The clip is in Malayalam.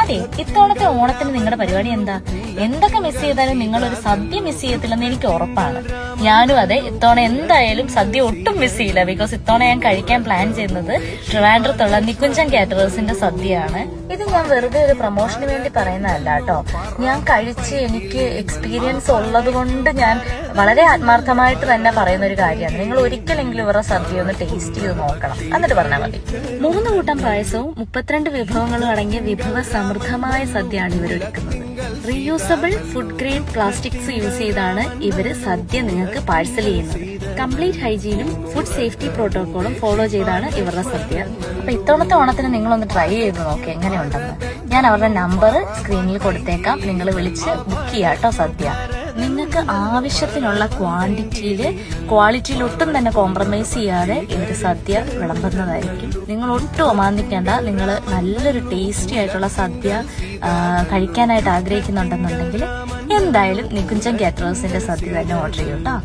അതെ, ഇത്തവണത്തെ ഓണത്തിന് നിങ്ങളുടെ പരിപാടി എന്താ? എന്തൊക്കെ മിസ് ചെയ്താലും നിങ്ങളൊരു സദ്യ മിസ് ചെയ്യത്തില്ലെന്ന് എനിക്ക് ഉറപ്പാണ്. ഞാനും അതെ, ഇത്തവണ എന്തായാലും സദ്യ ഒട്ടും മിസ് ചെയ്യില്ല. ബിക്കോസ് ഇത്തവണ ഞാൻ കഴിക്കാൻ പ്ലാൻ ചെയ്യുന്നത് ട്രിവാൻഡ്രത്തുള്ള നികുഞ്ചൻ കാറ്ററേഴ്സിന്റെ സദ്യയാണ്. ഇത് ഞാൻ വെറുതെ ഒരു പ്രൊമോഷന് വേണ്ടി പറയുന്നതല്ല കേട്ടോ. ഞാൻ കഴിച്ച് എനിക്ക് എക്സ്പീരിയൻസ് ഉള്ളത് കൊണ്ട് ഞാൻ വളരെ ആത്മാർത്ഥമായിട്ട് തന്നെ പറയുന്ന ഒരു കാര്യമാണ്. നിങ്ങൾ ഒരിക്കലെങ്കിലും ഇവരുടെ സദ്യ ഒന്ന് ടേസ്റ്റ് ചെയ്ത് നോക്കണം, എന്നിട്ട് പറഞ്ഞാൽ മതി. 3 കൂട്ടം പായസവും 32 വിഭവങ്ങളും അടങ്ങിയ വിഭവ സമൃദ്ധമായ സദ്യയാണ് ഇവരൊരുക്കുന്നത്. Reusable food grade plastics use ചെയ്താണ് ഇവര് സദ്യ നിങ്ങൾക്ക് പാഴ്സൽ ചെയ്യുന്നത്. കംപ്ലീറ്റ് ഹൈജീനും ഫുഡ് സേഫ്റ്റി പ്രോട്ടോകോളും ഫോളോ ചെയ്താണ് ഇവരുടെ സദ്യ. അപ്പൊ ഇത്തവണത്തെ ഓണത്തിന് നിങ്ങളൊന്ന് ട്രൈ ചെയ്ത് നോക്കി എങ്ങനെയുണ്ടെന്ന്. ഞാൻ അവരുടെ നമ്പർ സ്ക്രീനിൽ കൊടുത്തേക്കാം, നിങ്ങൾ വിളിച്ച് ബുക്ക് ചെയ്യാട്ടോ സദ്യ. നിങ്ങൾക്ക് ആവശ്യത്തിനുള്ള ക്വാളിറ്റിയിൽ ഒട്ടും തന്നെ കോംപ്രമൈസ് ചെയ്യാതെ ഇവര് സദ്യ വിളമ്പുന്നതായിരിക്കും. നിങ്ങൾ ഒട്ടും ഒമാന്തിക്കേണ്ട. നിങ്ങൾ നല്ലൊരു ടേസ്റ്റി ആയിട്ടുള്ള സദ്യ കഴിക്കാനായിട്ട് ആഗ്രഹിക്കുന്നുണ്ടെന്നുണ്ടെങ്കിൽ എന്തായാലും നികുഞ്ചൻ കാറ്ററേഴ്സിന്റെ സദ്യ തന്നെ ഓർഡർ ചെയ്യൂട്ടോ.